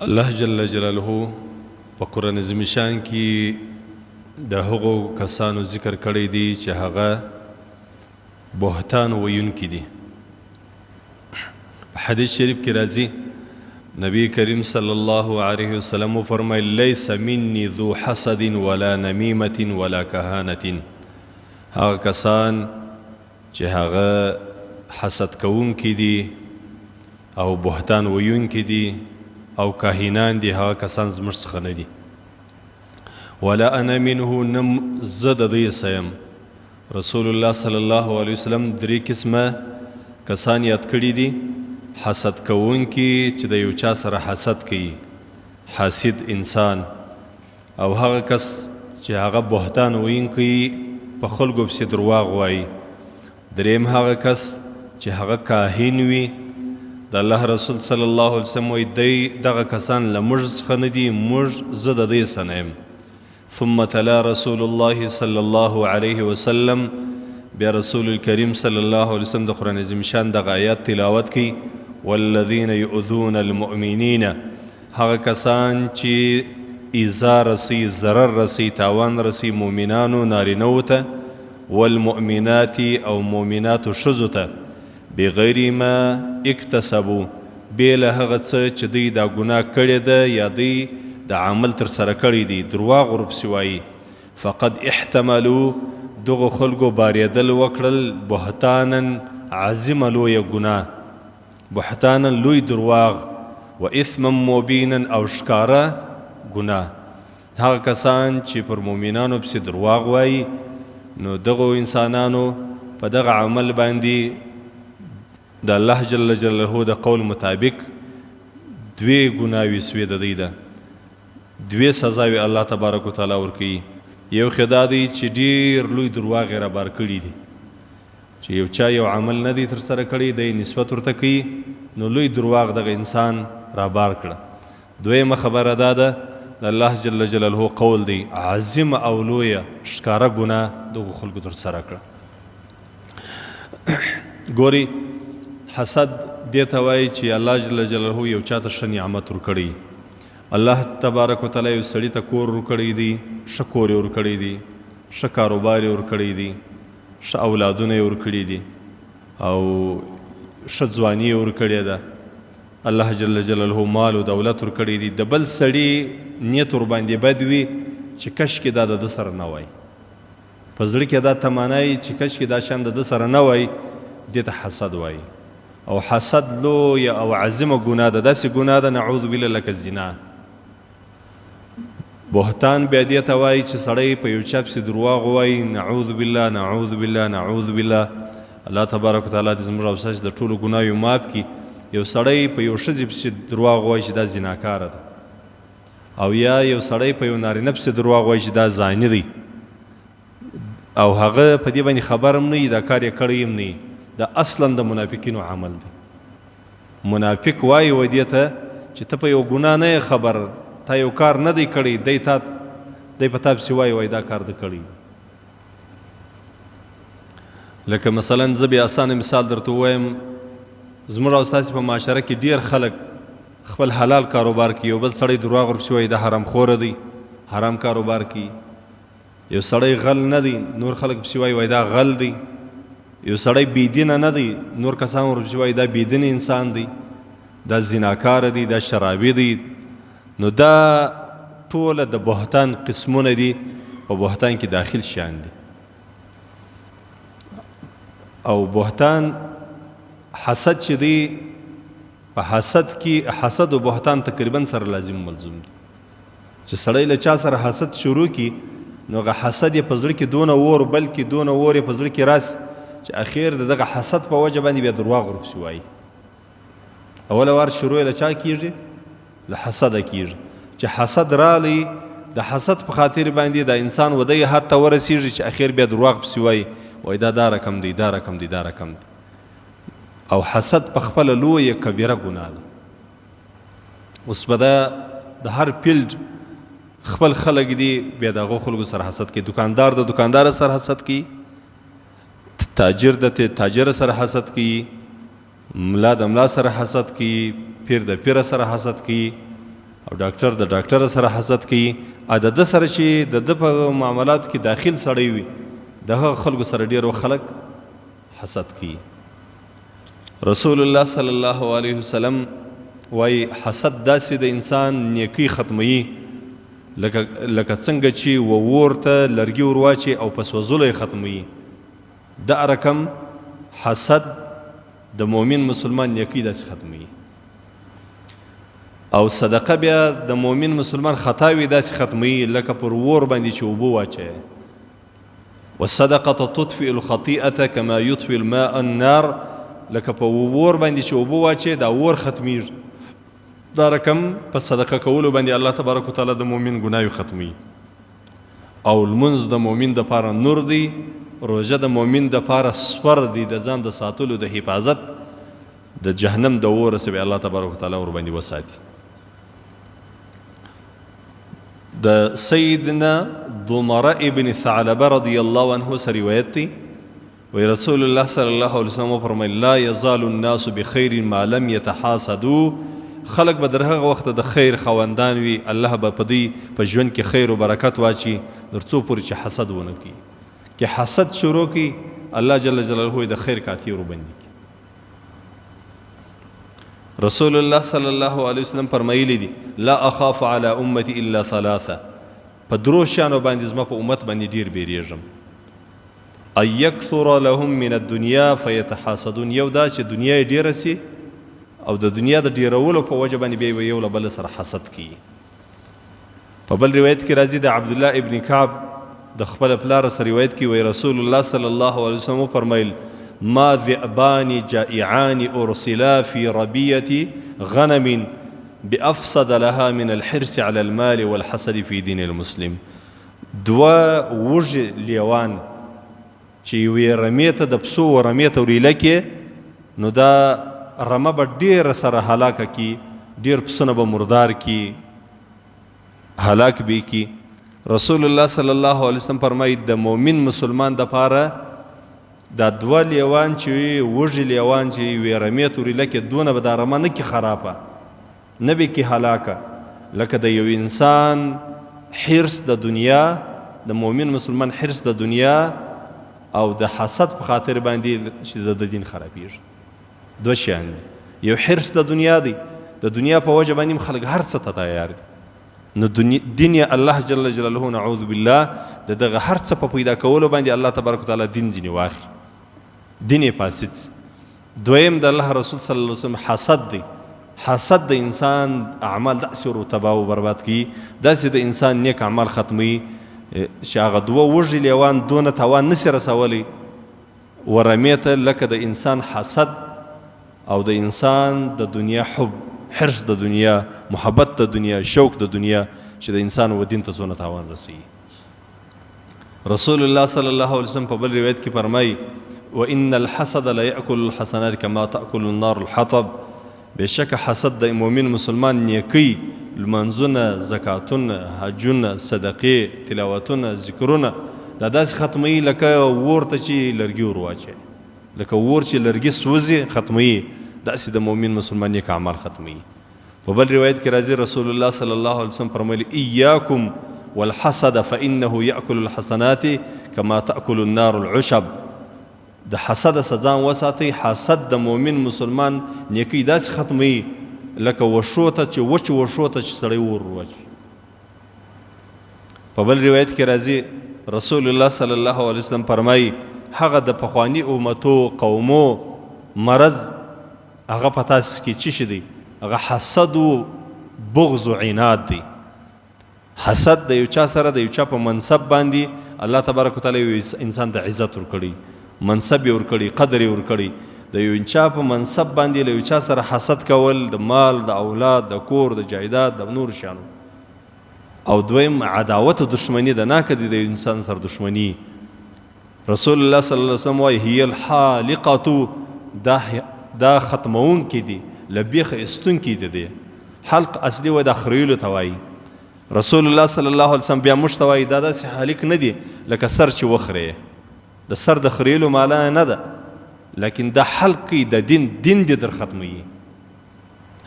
الله جل جلاله په قرآن عظیم شان کې د هغو کسانو ذکر کړی دی چې هغه بهتان ویونکي دي. په حدیث شریف کې راځي نبی کریم صلی الله علیه وسلم فرمایي لیس منی ذو حسد ولا نمیمة ولا کهانة. هغه کسان چې هغه حسد کوونکي دي او بهتان ویونکي دي او کاهنان دي، هغه کسان زموږ څخه نه دي. ولا انا منه نم زد دی سیم. رسول الله صلی الله علیه وسلم درې قسمه کسان یاد کړي دي. حسد کوونکي چې د یو چا سره حسد کوي، حاسد انسان، او هغه کس چې هغه بهتان ویونکی په خلکو پسې درواغ وایي. دریم هغه کس چې هغه کاهن وي. د الله رسول صلی الله علیه وسلم وایي دی دغه کسان له موږ څخه نه دي، موږ زه د دې څه نه یم. ثم تلا رسول الله صلی الله علیه وسلم، بیا رسول الکریم صلی الله علیه وسلم د قرآن عظیم شان دغه آیات تلاوت کوي. والذین یؤذون المؤمنین، هغه کسان چې ایذا رسی، ضرر رسی، تاوان رسی مؤمنانو نارینهو ته، والمؤمنات او مؤمناتو ښځو ته، بغیر ما اکتسبو، بې له هغه څه چې دوی دا ګناه کړې ده یا دوی د عمل تر سره کړی دي، درواغ ورپسې وایي. فقد احتملوا، دغو خلکو باریدل وکړل، بهتانا عظیمه لویه ګناه، بهتانا لوی درواغ، و اثما مبینا او ښکاره ګناه. هغه کسان چې پر مؤمنانو پسې درواغ وایي، نو دغو انسانانو په دغه عمل باندې د الله جل جلاله د قول مطابق دوی ګناوې سوې د دوی ده، دوی سزاوې الله تبارک وتعالی ورکوي. یو خدا دی چې ډیر لوی درواغ یې رابار کړي دي، چې یو چا یو عمل نه دی تر سره کړی دی نسبت ورته کوي، نو لوی درواغ دغه انسان رابار کړه. دویمه خبره دا ده د الله جل جلاله قول دی عظیم او لویه ښکاره ګناه دغو خلکو تر سره کړه. ګوري حسد دې ته وایي چې الله جل جلاله یو چاته ښه نعمت ورکړی. الله تبارک وتعالی یو سړي ته کور ورکړی دی، ښه کور یې ورکړی دی، ښه کاروبار یې ورکړی دی، ښه اولادونه یې ورکړي دي، او ښه ځواني یې ورکړې ده. الله جل جلاله مال و دولت ورکړی دی. د بل سړي نیت ورباندې بد وي چې کشکې دا د ده سره نه وای، په زړه کې دا تمنای چې کشکې دا شان د ده سره نه وای، دې ته حسد وایي. او حسد لویه او عظیمه ګناه ده، داسې ګناه ده نعوذ بالله لکه زنا. بهتان بیا دې ته وایي چې سړی په یو چا پسې درواغ وایي، نعوذ بالله نعوذ بالله نعوذ بالله. الله تبارک وتعالی دې زموږ او ستاسو د ټولو ګناهیو معاف کړي. یو سړی په یو ښځې پسې درواغ وایي چې دا زناکاره ده، او یا یو سړی په یو نارینه پسې درواغ وایي چې دا زاني دی، او هغه په دې باندې خبر هم نه وي، دا کار یې کړی هم نه وي. دا اصلا د منافقینو عمل دی. منافق وایي و دې ته چې ته په یو ګناه نه یې خبر، تا یو کار نه دی کړی، دی په تا پسې وایي دا کار ده کړی. لکه مثلا زه بیا اسانه مثال درته ووایم، زموږ او ستاسې په معاشره کې ډېر خلک خپل حلال کاروبار کوي، یو بل سړی درواغ ورپسې وایي دا حرام خوره دی، حرام کاروبار کوي. یو سړی غل نه دی، نور خلک پسې وایي دا غل دی. یو سړی بېدینه نه دی، نور کسان ورپسې وایي دا بېدین انسان دی، دا زناکاره دی، دا شرابي دی. نو دا ټوله د بهتان قسمونه دي، په بهتان کې داخل شیان دي. او بهتان حسد چې دی، په حسد کې حسد او بهتان تقریبا سره لازم ملزوم دي. چې سړی له چا سره حسد شروع کی، نو هغه حسد یې په زړه کې دونه اور، بلکې دونه اور یې په زړه کې راس چې اخیر د دغه حسد په وجه باندې بیا درواغ ورپسې وایي. اوله وار شروع یې له چا کېږي؟ له حسده کېږي. چې حسد رالی، د حسد په خاطر باندې د انسان ودی حد ته ورسېږي چې اخیر بیا درواغ پسې وایي، وایي دا رقم دی، دا رقم دی، دا رقم دی. او حسد په خپله لویه کبیره ګناه ده. اوس به دا د هر فیلډ خپل خلک دي، بیا د هغو خلکو سره حسد کوي. دکاندار د دکاندار سره حسد کوي، تاجر د تاجر سره حسد کوي، ملا د ملا سره حسد کوي، پیر د پیر سره حسد کوي، او ډاکټر د ډاکټر سره حسد کوي، ا د سره چې د په معاملاتو کې داخل سړی وي دغه خلکو سره ډیر خلک حسد کوي. رسول الله صلی الله علیه وسلم وای حسد داسې د انسان نیکی ختموي لکه څنګه چې وور ته لرګي ورواچي او په سوځلو یې ختموي. د رقم حسد د مؤمن مسلمان نیکی داسې ختموي. او صدقه بیا د مؤمن مسلمان خطاوي داسې ختموي لکه پر ور باندې چې اوبه واچوي. والصدقه تطفئ الخطيئه كما يطفئ الماء النار، لکه په ور باندې چې اوبه واچوي دا ور ختمیږي. دا رقم په صدقه کولو باندې الله تبارک وتعالی د مؤمن ګناوي ختموي. او لمونځ د مؤمن دپاره نور دی، روژه د مؤمن دپاره سپر دی د ځان د ساتلو د حفاظت د جهنم د اور څخه الله تبارک وتعالی ور باندې وساتي. د سیدنا ضمره ابن ثعلبه رضی الله عنه سره روایت دی، وی رسول الله صلی الله علیه وسلم فرمایي لا یزال الناس بخیر ما لم يتحاسدوا، خلق به در هغه وخت د خیر خواندان وي، الله به په دې په ژوند کې خیر او برکت واچي تر څو پورې چې حسد ونه کړي. که حسد شروع کړي الله جل جلاله د خیر کاتی ور باندې. رسول الله صلی الله علیه وسلم فرمایلی دي لا اخاف على امتي الا ثلاثه، په درو شانو باندې زما په امت باندې ډیر بیریږم. ان یکثر لهم من الدنيا فيتحاسدون، یو دا چې دنیا یې ډیره سي او د دنیا د ډیرولو په وجه باندې بیا یو له بل سره حسد کوي. په بل روایت کې راځي د عبد الله ابن کعب د خپل پلار سره روایت کې وی رسول الله صلی الله علیه وسلم فرمایل ما ذئبان جائعان ارسلا في ربية غنم بافسد لها من الحرص على المال والحسد في دين المسلم. دوا وږ لیوان چې یوې رمې ته د پسو رمې ته وریله کې نو دا رمه به ډېره سره هلاکه کی، ډېر پسونه به مردار کی، هلاک به کی. رسول الله صلی الله علیه وسلم فرمایي د مؤمن مسلمان دپاره دا دوه لیوان چې وي وږي لیوان چې یوې رمې ته وریله کې دونه به دا رمه نه کی خرابه نه به کی هلاکه لکه د یو انسان حرص د دنیا، د مؤمن مسلمان حرص د دنیا او د حسد په خاطر باندې چې د دین خرابېږي. دو شیان دي، یو حرص د دنیا دی، د دنیا په وجه باندې خلک هر څه ته تیار دي، نو دین یې الله جل جلاله نعوذ بالله د دغه هر څه په پیدا کولو باندې الله تبارک وتعالی دین ځینې واخلي، دین یې فاسد سي. دویم د الله رسول صلی الله علیه وسلم حسد دی. حسد د انسان اعمال داسې ور تباه او برباد کوي، داسې د انسان نیک اعمال ختموي چې هغه دوه وږي لیوان دونه تاوان نسي رسولی ورمې ته لکه د انسان حسد او د انسان د دنیا حب، حرص د دنیا، محبت د دنیا، شوق د دنیا چې د انسان و دین ته څونه تاوان رسوي. رسول الله صلی الله علیه وسلم په بل روایت کې فرمایي وان الحسد لا یاکل الحسنات کما تاکل النار الحطب، بشک حسد د مؤمن مسلمان نیکی، لمنځونه، زکاتونه، حجونه، صدقې، تلاوتونه، ذکرونه دا داسې ختموي لکه ور ته چې لرګي ور واچوي، لکه ور چې لرګي سوځي ختموي، داسې د مؤمن مسلمان نیک اعمال ختموي. په بل روایت کې راځي رسول الله صلی الله علیه وسلم فرمایي ایاکم والحسد فانه یاکل الحسنات کما تاکل النار العشب، د حسد سزان وساتي، حسد د مؤمن مسلمان نیکی داسې ختموي لکه وشو ته چې وچ وشو ته چې سړی ور واچوي. په بل روایت کې راځي رسول الله صلی الله علیه وسلم فرمایي هغه د پخواني امتو قومو مرض هغه په تاسو کې څه شي دی؟ هغه حسد و بغض و عناد دی. حسد د یو چا سره د یو چا په منصب باندې الله تبارک وتعالی انسان ته عزت ورکړي، منصب یې ورکړي، قدر یې ورکړي، د یو چا په منصب باندې له یو چا سره حسد کول د مال، د اولاد، د کور، د جایداد، د نور شانو. او دویم عداوت و دشمنی د ناکه دی د انسان سره دشمنی. رسول الله صلی الله علیه وسلم وایي هي الحالقه، دا ختمون کې دي، لبیخ استون کې دي. حلق اصلي و د خریلو ته وایي. رسول الله صلی الله علیه وسلم بیا موږ ته وایي دا داسې حالق نه دي لکه سر چې وخرې، د سر د خریلو مالا نه ده، لیکن د حلق د دین دی در ختموي.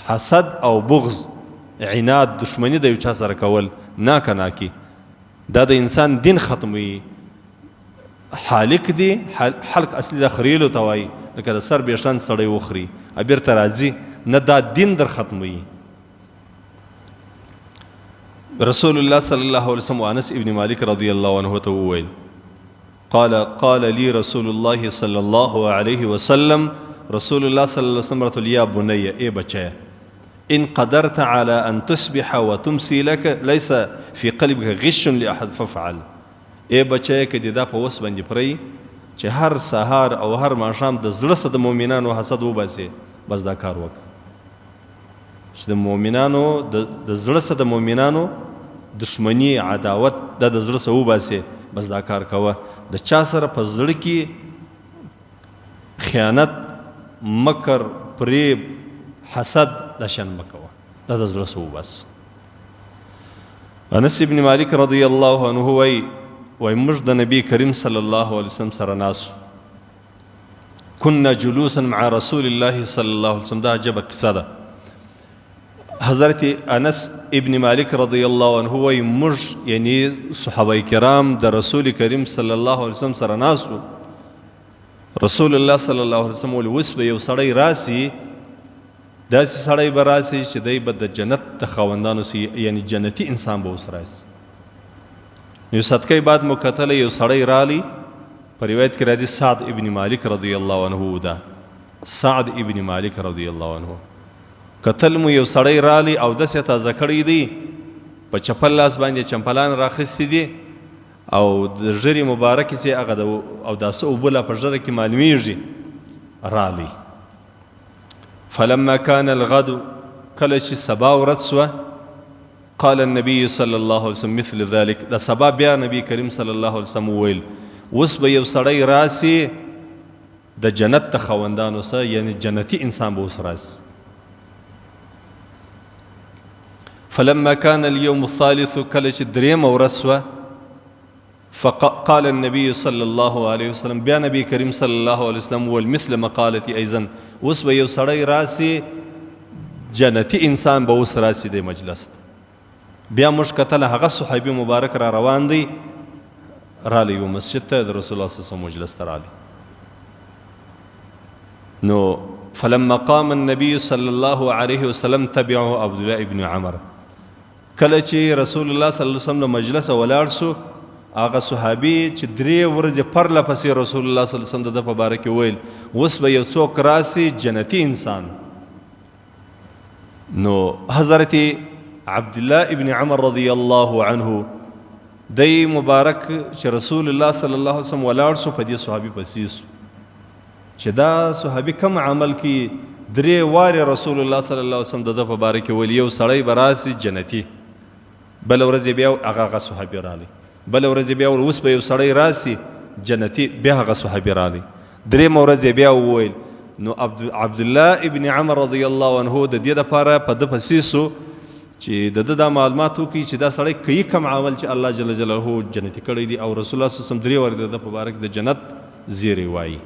حسد او بغض عناد دشمنی د یو چا سره کول ناکي دا د انسان دین ختموي. حالق دی، حلق اصلي د خریلو ته وایي، لکه د سر بیشتان سړی وخوري بیرته راځي، نه دا دین در ختموي. رسول الله صلی الله علیه وسلم انس ابن مالک رضی الله عنه ته وویل قال لي رسول الله صلی الله علیه وسلم، رسول الله صلی الله علیه وسلم رتل یا بني ای بچه، ان قدرت على ان تصبح وتمسي لك ليس في قلبك غش لاحد فافعل. ای بچه که دا په وس باندې پرې چې هر سهار او هر ماښام د زړه سره د مؤمنانو حسد وباسي، بس دا کار وکړه چې د مؤمنانو د زړه سره د مؤمنانو دشمنی عداوت د زړه سره وباسي، بس دا کار کوه. د چا سره په زړه کې خیانت، مکر، فریب، حسد دا شان مکوه، دا د زړه سره وباسه. انس ابن مالک رضی الله عنه وایي موږ د نبی کریم صلی الله علیه وسلم سره ناسو، كنا جلوسا مع رسول الله صلی الله علیه وسلم. دا عجبه قصه ده. حضرت انس ابن مالک رضی الله عنه وایي موږ یعنی صحابه کرام د رسول کریم صلی الله علیه وسلم سره ناسو. رسول الله صلی الله علیه وسلم ویل اوس به یو سړی راسي، داسې سړی به راسي چې دی به د جنت د خاوندانو سي، یعنی جنتي انسان به اوس راسي. یو صدقه بعد مو کتله یو سړی رالی، په روایت کې راځي سعد ابن مالک رضی الله عنه. ده سعد ابن مالک رضی الله عنه کتل مو یو سړی رالی او داسې تازه کړی دی، په چپل لاس باندې چمپلان راخیستي دي او د ژرې مبارکې سي هغه او داسې اوبه لا په ژره کې معلومیږي رالی. فلما كان الغد، کله چې سبا ورځ سوه، قال النبي صلى الله عليه وسلم مثل ذلك. د سبا بیا نبی کریم صلی الله علیه وسلم ویل اوس به یو سړی راسي د جنت د خاوندانو سره، یعنی جنتي انسان به اوس راسي. فلما كان اليوم الثالث، کله چې درېیمه ورځ سوه، فقال النبي صلى الله عليه وسلم، بیا نبی کریم صلی الله علیه وسلم ویل مثل مقالتي ایضا، اوس به یو سړی راسي جنتي انسان به اوس راسي د مجلس ته. بیا موږ کتل هغه صحابي مبارک را روان دی، رالی و مسجد ته د رسول الله صلی الله علیه وسلم مجلس ته رالی. نو فلما قام النبي صلی الله علیه وسلم تبعه عبد الله ابن عمر. کله چې رسول الله صلی الله علیه وسلم د مجلس ولاړ سو، هغه صحابي چې 3 ورځې پرله پسې رسول الله صلی الله علیه وسلم د په باره کې ویل اوس به یو څوک راسي جنتي انسان. نو حضرت عبد الله ابن عمر رضی الله عنه دی مبارک چې رسول الله صلی الله علیه وسلم ولاړ سو، په دې صحابي پسې سو چې دا صحابي کم عمل کی 3 واره رسول الله صلی الله علیه وسلم د په باره کې ویل یو سړی به راسي جنتي. بل ورځ بیا هغه صحابي رالی، بل ورځ بیا اوس به یو سړی راسي جنتي، بیا هغه صحابي رالی. 3 ورځ بیا وویل. نو عبد الله ابن عمر رضی الله عنه د دې لپاره په د پسې سو چې د دا معلومات وکړي چې دا سړی کوي کوم عمل چې الله جل جلاله جنتي کړی دی، او رسول الله صلی الله علیه وسلم 3 ورځې د مبارک د جنت زیری وایي.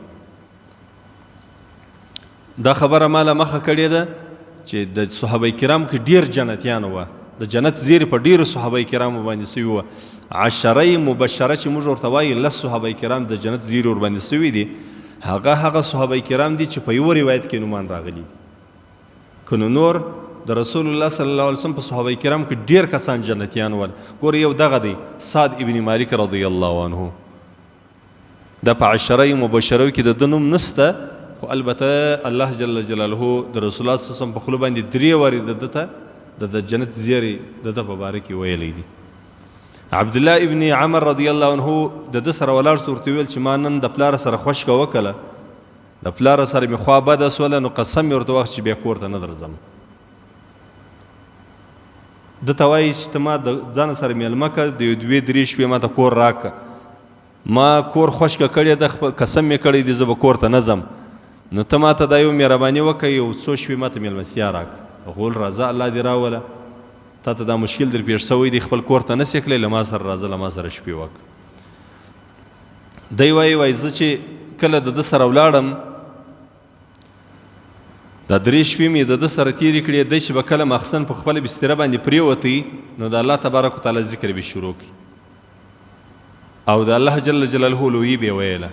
دا خبره مالا مخه کړې ده چې د صحابه کرام کې ډیر جنتیان وه، د جنت زیری په ډیرو صحابه کرامو باندې سوي وه. 10 مبشره چې موږ ورته وایي 10 صحابه کرام د جنت زیری ور باندې سوي دي، هغه صحابه کرام دي چې په یو روایت کې نومان راغلي دي. کنو نور د رسول الله صلی الله علیه وسلم په صحابه کرام کې ډیر کسان جنتیان ول. ګوره یو دغه دی سعد ابن مالک رضی الله عنه، دا په 10 مبشرو کې د نوم نسته، خو البته الله جل جلاله د رسول الله صلی الله علیه وسلم په خلو باندې 3 واری د جنت زیری د په باره کې ویلی دي. عبد الله ابن عمر رضی الله عنه د سره ولاړ ورته ویل چې ما نن د پلار سره خوشکه وکړه، د پلار سره مې خوا بده سوله، نو قسم مې ورته وخت چې بیا کور ته نه درځم. د ته وایي چې ته ما د ځان سره میلمه که د 2-3 شپې ما ته کور راکه، ما کور خوشکه کړې ده، قسم مې کړی دی زه به کور ته نه ځم، نو ته ما ته دا یو مهرباني وکړه، یو څو شپې ما ته میلمستیا راکړه. غول راځه الله دې راوله، تا ته دا مشکل در پیښ شوی دی، خپل کور ته نسې کړی، له ما سره راځه، له ما سره شپې وکړه. دی وایي زه چې کله د ده سره ولاړم، دا 3 شپې مې د ده سره تېرې کړې. دی چې به کله مخزن په خپله بستره باندې پرېوتی نو د الله تبارک وتعالی ذکر به شروع کړي او د الله جل جلاله لویي به ویله.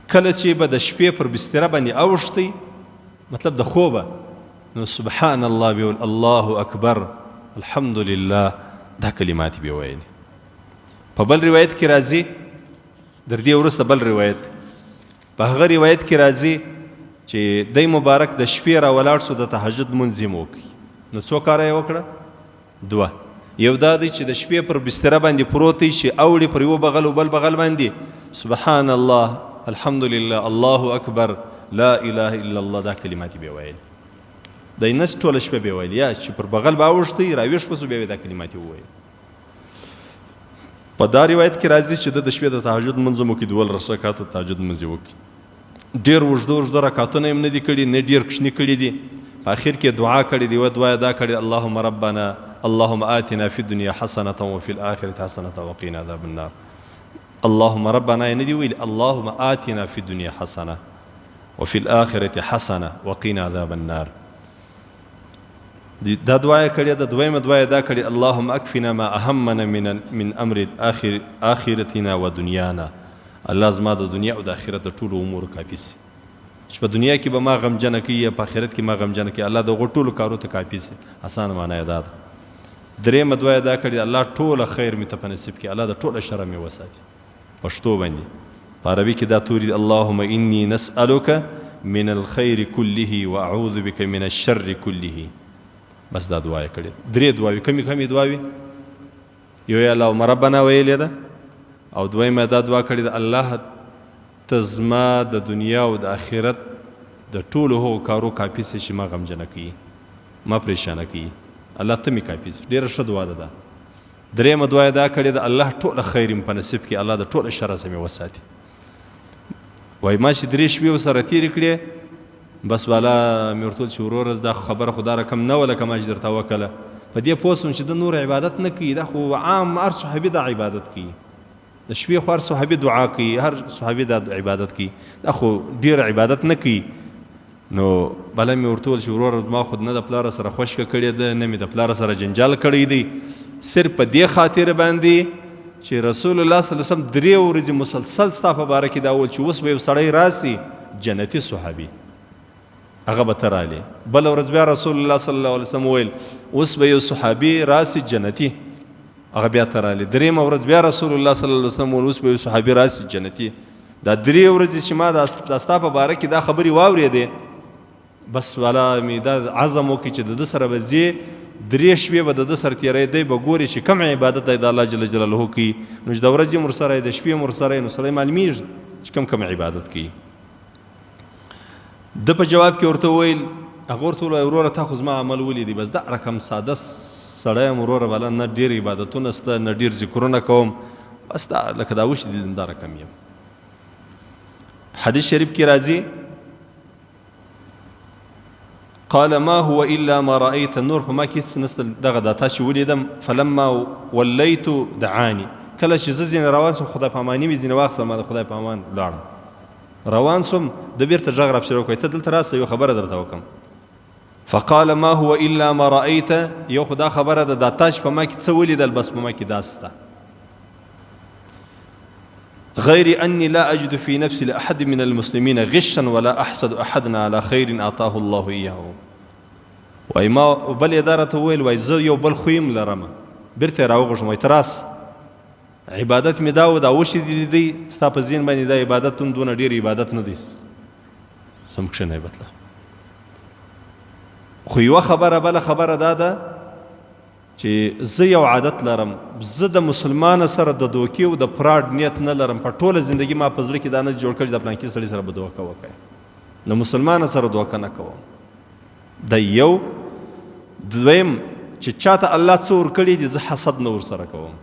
کله چې به د شپې پر بستره باندې اوښتی مطلب د خوبه نو سبحان الله به ویل، الله اکبر، الحمد لله، دا کلمات به ویلې. په بل روایت کې راځي، در دې وروسته بل روایت، په هغه روایت کې راځي چې دی مبارک د شپې را ولاړ سو د تهجد لمونځ یې وکړي. نو څو کاره یې وکړه؟ 2. یو دا دی چې د شپې پر بستره باندې پروت دی چې اوړي پر یو بغل او بل بغل باندې سبحان الله، الحمد لله، الله اکبر، لا اله الا الله، دا کلمات به ویل. دی نس ټوله شپه به ویل، یا چې پر بغل به اوښتی راویښ په سو به دا کلمات وویل. په دا روایت کې راځي چې د شپې د تهجد لمونځ مو کې 12 رکعاته تهجد لمونځ یې وکړي. ډېر اوږده رکعتونه یې نه دي کړي، نه ډېر کوچني کړي دي. په اخر کې دعا کړې دي، و دعا دا کړې اللهم ربنا اللهم آتنا في الدنيا حسنة وفي الآخرة حسنة وقنا عذاب النار. اللهم ربنا یې نه دي ویلي، اللهم آتنا في الدنيا حسنة وفي الآخرة حسنة وقنا عذاب النار. دا دعا یې کړې ده. دویمه دعا یې دا کړې اللهم اکفنا ما اهمنا من امر آخرتنا و دنیانا. الله زما د دنیا او د آخرت د ټولو امورو کافي سي، چې په دنیا کې به ما غمجنه کوي یا په آخرت کې ما غمجنه کوي، الله د هغو ټولو کارو ته کافي سي. اسانه معنا یې دا ده. درېیمه دعا یې دا کړې الله ټوله خیر مې ته په نصیب کړي، الله د ټوله شره مې وساتي. پښتو باندې په عربي کې دا توري اللهم انی نسألک من الخیر كله واعوذ بک من الشر كله. بس دا دعا یې کړې. 3 دعاوې، کمې دعاوې. یو یې اللهم ربنا ویلې ده، او دویمه دا دعا کړې ده الله ته زما د دنیا او د آخرت د ټولو هغو کارو کافي سي چې ما غمجنه کوي، ما پریشانه کوي، الله ته مې کافي سي. ډېره ښه دعا ده دا. درېیمه دعا یې دا کړې ده الله ټوله خیر مې په نصیب کړي، الله د ټوله شره څخه مې وساتي. وایي ما چې 3 شپې ورسره تېرې کړې بس والا مې ورته ویل چې وروره دا خبره خو دا رقم نه وه لکه ما چې درته وکړله. په دې پوه سوم چې د نور عبادت نه کوي، دا خو عام هر صحابي دا عبادت کوي. د شپې خو هر صحابي دعا کوي، هر صحابي دا عبادت کوي، دا خو ډېر عبادت نه کوي. نو بله مې ورته ویل چې وروره ما خو نه د پلاره سره خوشکه کړې ده، نه مې د پلاره سره جنجال کړی دی، صرف په دې خاطر باندې چې رسول الله صلی الله علیه وسلم 3 ورځې مسلسل ستا په باره کې دا ویل چې اوس به یو سړی راسي جنتي صحابي، هغه به ته رالې. بله ورځ بیا رسول الله صلی الله علیه وسلم ویل اوس به یو صحابي راسي جنتي، هغه بیا ته رالې. 3مه ورځ بیا رسول الله صلی الله علیه وسلم ویل اوس به یو صحابي راسي جنتي. دا 3 ورځې چې ما دا ستا په باره کې دا خبرې واورېدې بس والا مې دا عزم وکړي چې د ده سره به ځې 3 شپې به د ده سره تېروي، به ګوري چې کوم عبادت دی د الله جل جلاله کوي. نو چې د ورځې مور سره د شپې مور سره نو سړی معلومیږي چې کوم عبادت کوي. د په جواب کې ورته ویل، هغه ورته وویل وروره تا خو زما عمل ولیدي، بس دا رقم ساده سړی یم وروره، بله نه ډېر عبادتونه شته نه ډېر ذکرونه کوم، بس دا لکه دا وشي دي دا رقم یم. حدیث شریف کې راځي قال ما هو الا ما رايت، نور په ما کې هېڅ نسته دغه دا تا چې ولیدم. فلما ولیت دعاني، کله چې زه ځینې روان سم خدای په اماني مې ځینې واخیستل، ما د خدای په امان لاړم روان سم، د بیرته غږ رابشر وکړئ ته دلته راسه یو خبره درته وکړم. فقال ما هو الا ما رايت، یو خو دا خبره ده دا تا چې په ما کې څه ولیدل بس په ما کې دا سته، غير أني لا أجد في نفسي لأحد من المسلمين غشا ولا أحسد أحدنا على خير أعطاه الله إياه. وای ما بل اداره ته ویل وای زه یو بل خویم لرم، بیرته راوغږم وای تراس عبادت مې دا و دا وشي دی ستا په ذهن باندې دا عبادت دونه ډېر عبادت نه دی سم کښېنئ بتله. خو یوه خبره بله خبره دا ده چې زه یو عادت لرم، زه د مسلمان سره د دوکې او د فراډ نیت نه لرم. په ټوله زندگی ما په زړه کې دا نه جوړ کړ چې د پلانکي سړي سره به دوکه وکړم، د مسلمان سره دوکه نه کوم. د یو دویم چې چاته الله څه ورکړي دي زه حسد نه ورسره کوم،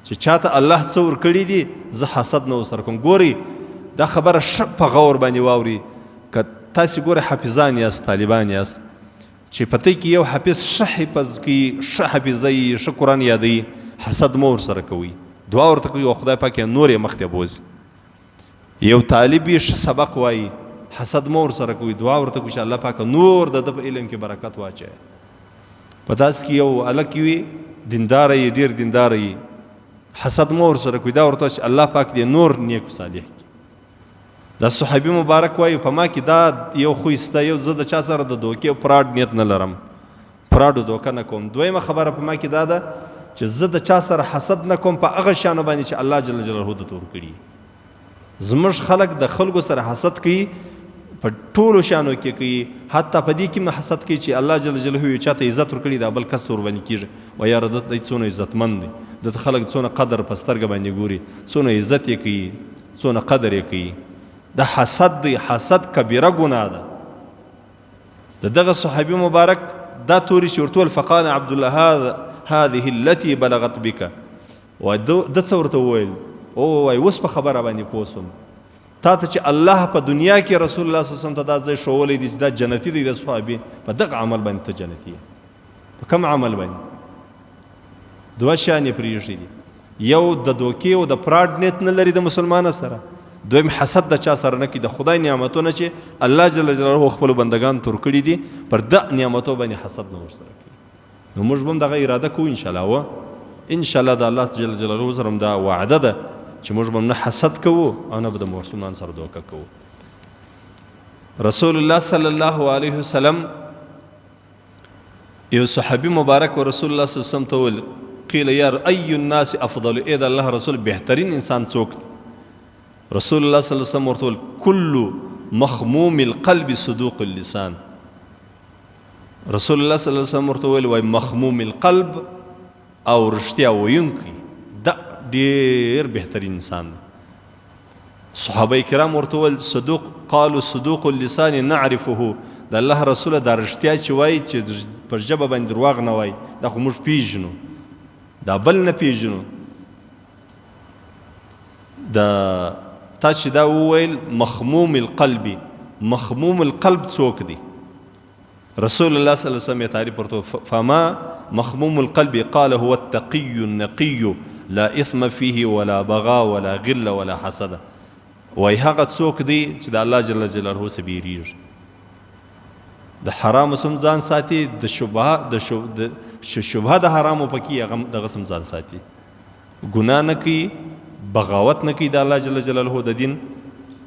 چې چاته الله څه ورکړي دي زه حسد نه ورسره کوم. ګوري دا خبره ښه په غور باندې واوري، که تاسې ګورئ حافظان یاست طالبان یاست چې پته کې یو حافظ ښه حفظ کوي، ښه حافظوي، ښه قرآن یادوي، حسد مه ورسره کوئ، دعا ورته کوي او خدای پاک یې نور یې مخ ته بوځي. یو طالب یې ښه سبق وایي، حسد مو ورسره کوي، دعا ورته کوي چې الله پاک نور د په علم کې برکت واچوي. په داس کې یو الک وي دیندار یې ډیر دیندار یې، حسد مو ورسره کوي، دا ورته چې الله پاک دې نور نیک صالح کړي. دا صحابي مبارک وایي په ما کې دا یو خو سته، یو زه د چا سره د دوکې او فراډ نیت نه لرم، فراډ او دوکه نه کوم. دویمه خبره په ما کې دا ده چې زه د چا سره حسد نه کوم په هغه شیانو باندې چې الله جل جلاله د تور کړي. زموږ خلک د خلکو سره حسد کوي په ټولو شیانو کې کوي، حتی په دې کې هم حسد کوي چې الله جل جلاله یو چاته عزت ورکړي دا بل کس ورباندې کېږي، و یاره دی څونه عزتمند دی، د خلک څونه قدر په سترګه باندې ګوري، څونه عزت یې کوي، څونه قدر یې کوي. دا حسد دی، حسد کبیره ګناه ده. د دغه صحابي مبارک دا توري چې ورته ویل فقال عبد الله هذه التي بلغت بك، و د څه ورته وویل؟ او وای اوس په خبره باندې پوه سوم تا ته چې الله په دنیا کې رسول الله صلی الله علیه وسلم ته دا ځای ښوولی دی چې دا جنتي دی، د صحابي په دغه عمل باندې ته جنتي یې. په کوم عمل باندې؟ دوه شیان یې پرېږدي دي، یو د دوکې او د فراډ نیت نه لري د مسلمان سره، دویم حسد د چا سره نه کوي. د خدای نعمتونه چې الله جل جلاله خپلو بندګان تور کړي دي پر د نعمتو باندې حسد نه ورسره کوي. نو موږ به هم دغه اراده کوو انشاءالله، و انشاءالله د الله جل جلاله سره هم دا وعده ده چې موږ به نه حسد کوو او نه به د مسلمان سره دوکه کوو. رسول الله صلی الله علیه وسلم یو صحابي مبارک و رسول الله صلی الله علیه وسلم ته وویل قیل یا ای الناس افضل، ای د الله رسول بهترین انسان څوک دی؟ رسول الله صلی الله علیه وسلم ورته وویل کل مخموم القلب صدوق اللسان. رسول الله صلی الله علیه وسلم ورته وویل وای مخموم القلب او رښتیا ویونکی دا ډیر بهترین انسان دی. صحابه کرام ورته وویل صدوق، قالوا صدوق اللسان نعرفه، د الله رسوله دا رښتیا چې وایي چې پر ژبه باندې درواغ نه وایي دا خو موږ پیژنو، دا بل نه پیژنو. دا تا چې دا وویل مخموم القلب، مخموم القلب څوک دی؟ رسول الله صلی الله علیه وسلم یې تعریف ورته فما مخموم القلب قال هو التقي النقي لا اثم فيه ولا بغا ولا غل ولا حسد. وای هغه څوک دی چې د الله جل جلاله څخه بیریږي، د حرامو سم ځان ساتي، د شبهه د حرامو پکې هغه دغه سم ځان ساتي، ګناه نه کوي، بغاوت نه کوي د الله جل جلاله د دین،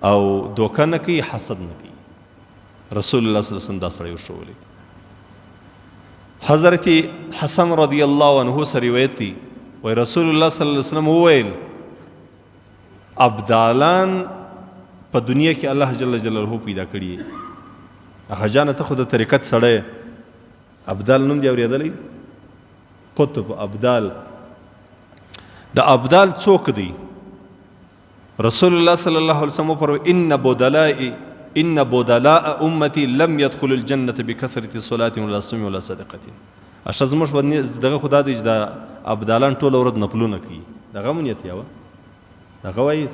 او دوکه نه کوي، حسد نه کوي. رسول الله صلی الله علیه وسلم دا سړی وښولی. حضرت حسن رضی الله عنه سره روایت دی وای رسول الله صلی الله علیه وسلم وویل ابدالان په دنیا کې الله جل جلاله پیدا کړي. هغه جانه ته خو د طریقت سړی ابدال نوم دی اورېدلی؟ قطب ابدال. د ابدال څوک دی؟ رسول الله صلی الله علیه وسلم فرمایي ان بدلاء امتي لم يدخل الجنه بكثره صلاه ولا صوم ولا صدقه. اشز مش باندې دغه خدا دی چې د ابدالان ټول ورځ نفلونه کوي، دغه مونیت یو دغه وایي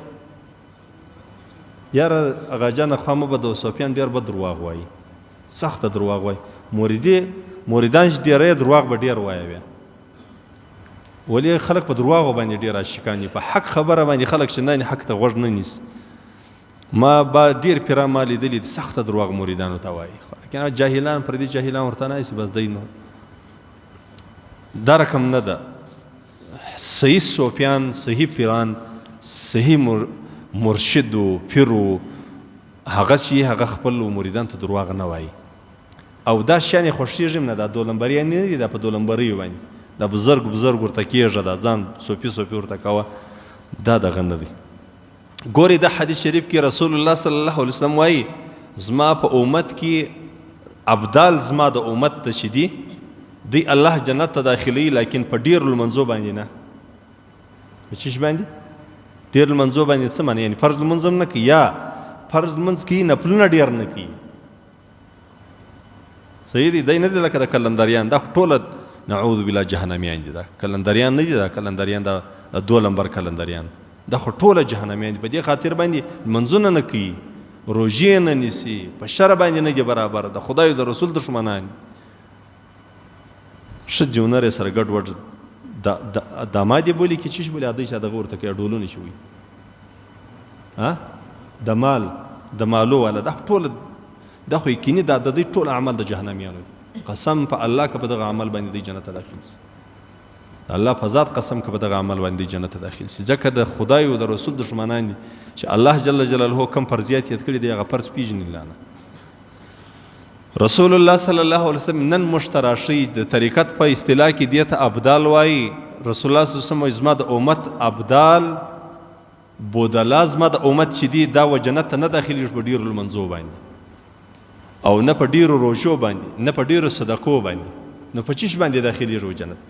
یار هغه جان خامه به د سفیان ډیر بد درواغ وایي، سخت درواغ وایي، موریدان ډیر درواغ به ډیر وایي بیا. ولی خلک په درواغ باندې ډیر عاشقان دي، په حق خبره باندې خلک شندانې حق ته غوږ نه نیسي. ما با ډیر پیران ما لیدلي دي سخت درواغ موریدانو ته وایي، کنه جاهلان پر دې جاهلان ورته نه ایسي بس دی نو دا رقم نه ده. صحیح صوفیان، صحیح پیران، صحیح مرشد و پیر و هغه شي هغه خپل مریدان ته درواغ نه وایي. او دا شیان خوښیږي نه، دا دولمبریان نه دي، دا په دولمبري باندې دا بزرګ ورته کېږه، دا ځان صوفي ورته کوه، دا دغه نه دی. ګورې د حدیث شریف کې رسول الله صلی الله علیه وسلم وایي زما په امت کې ابدال زما د امت ته چې دی الله جنت ته داخلي، لیکن په ډېرو لمنځو باندې نه. په چیش باندې؟ ډېر لمنځو باندې څه معنی؟ یعنې فرض لمونځ هم نه کوي، یا فرض لمونځ کوي نفلونه ډېر نه کوي. صحیح دی؟ دی نه دی لکه د کلندریان، دا ټوله نعوذ بالله جهنمیان دي. دا کلندریان نه دي، دا کلندریان دا 2 نمبر کلندریان، دا خو ټوله جهنمیان دي. په دې خاطر باندې لمونځونه نه کوي، روژې نه نیسي، په شر باندې نه دي برابر، د خدای او د رسول دښمنان. ښه جونر یې سره ګډ وډ داماد یې بولي که چیش بولي، ادی چې دغه ورته کوي ډولونه شي وي د مال د مالو والا دا ټول دا خو یقیني دا د دې ټول عمل د جهنميانو قسم په الله که په دغه عمل باندې دی جنت ته داخل شي الله په ذات قسم که په دغه عمل باندې جنت ته داخل شي ځکه د خدای او د رسول دشمنان دي چې الله جل جلاله کم فرضیات یاد کړي دی هغه فرض پیژني الله نه رسول الله صلی الله علیه وسلم نن مشتراشي د طریقت په اصطلاح کې دیته ابدال وایي رسول الله صلی الله علیه وسلم زما د امت ابدال بودلا زما د امت چې دی دا و جنت ته نه داخليږي په ډیرو لمنځو باندې او نه په ډیرو روژو باندې نه په ډیرو صدقو باندې نو په چیش باندې داخليږي جنت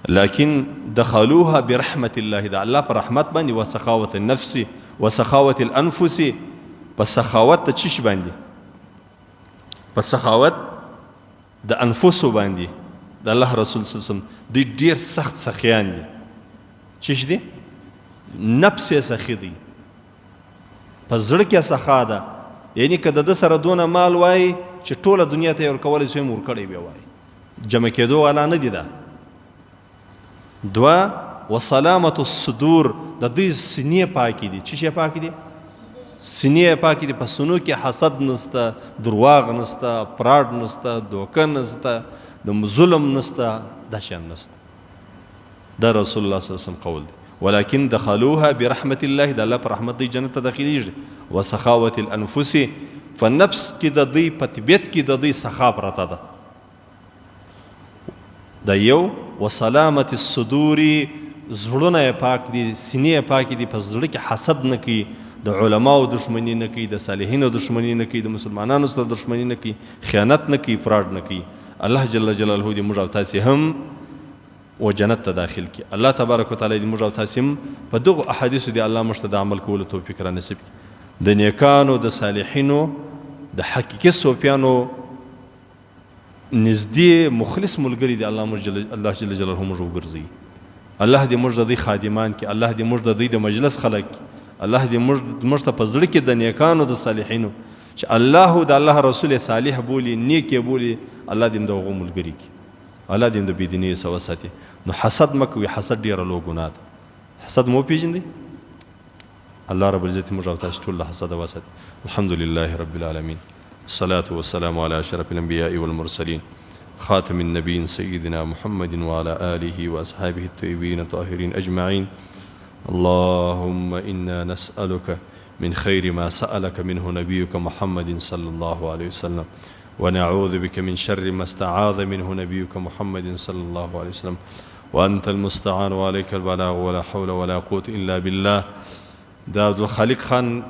لكن دخلوها برحمة الله دا الله پر رحمت باندې وسخاوت النفس وسخاوت الانفس په سخاوت ته چیش باندې په سخاوت د انفسو باندې د الله رسول صلی الله علیه وسلم دی ډیر سخت سخیان دي چیش دي نفس یې سخی دی په زړه کې سخا ده یعنی که د سره دونه مال وای چې ټوله دنیا ته ورکولی سوی م ورکړی بیا وای جمع کېدو والا نه دي دا دوه وسلامت الصدور د دوی سینې پاکې دي څه شی پاکې دي سینې پاکې دي په سینو کې حسد نسته درواغ نسته پراډ نسته دوکه نسته د ظلم نسته دا شیان نسته دا رسول الله صلی الله علیه وسلم قول دی ولكن دخلوها برحمة الله د الله پر رحمت دی جنت ته داخليږي وسخاوت الانفس فالنفس کې د دوی په طبیعت کې د دوی سخا پرته ده د یو وسلامت الصدور زړونه پاک دي سینې پاک دي په زړه کې حسد نه کوي د علماو دشمنی نه کوي د صالحینو دشمنی نه کوي د مسلمانانو سره دشمنی نه کوي خیانت نه کوي فراډ نه کوي الله جل جلاله دې موږ او تاسې هم و جنت ته داخل کی الله تبارک وتعالی دې موږ او تاسې هم په دغه احادیثو دې الله موږ ته د عمل کولو توفیق را نصیب کړي د نیکانو د صالحینو د حقیقي صوفیانو نزدې مخلص ملګری دی الله جل جلاله موږ وګرځي الله دې موږ د دوی خادمان کړي الله دې موږ د دوی د مجلس خلق کړي الله دې موږ ته په زړه کې د نیکانو د صالحینو چې الله د الله رسول صالح بولي نیک بولي الله دې د هغو ملګري کړي الله دې د بېدینۍ څخه وساتي نو حسد مه کوئ حسد ډېره لوی ګناه ده حسد مو پېژندئ الله رب العزت موږ او تاسو ټول له حسده وساتي الحمد لله رب العالمين الصلاة والسلام على أشرف الأنبياء والمرسلين خاتم النبيين سيدنا محمد وعلى آله وأصحابه الطيبين الطاهرين أجمعين اللهم إنا نسألك من خير ما سألك منه نبيك محمد صلى الله عليه وسلم ونعوذ بك من شر ما استعاذ منه نبيك محمد صلى الله عليه وسلم وأنت المستعان وعليك البلاغ ولا حول ولا قوة إلا بالله دا عبدالخالق خان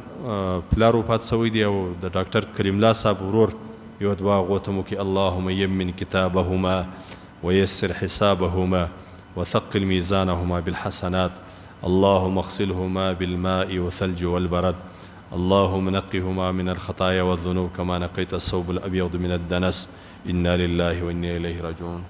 پلارو پات سوی دی او د ډاکټر کریم الله صاحب ورور یو دعا غوته مو کې اللهم یمن کتابهما ويسر حسابهما وثقل ميزانهما بالحسنات اللهم اغسلهما بالماء والثلج والبرد اللهم نقهما من الخطايا والذنوب كما نقيت الثوب الأبيض من الدنس إنا لله وإنا إليه راجعون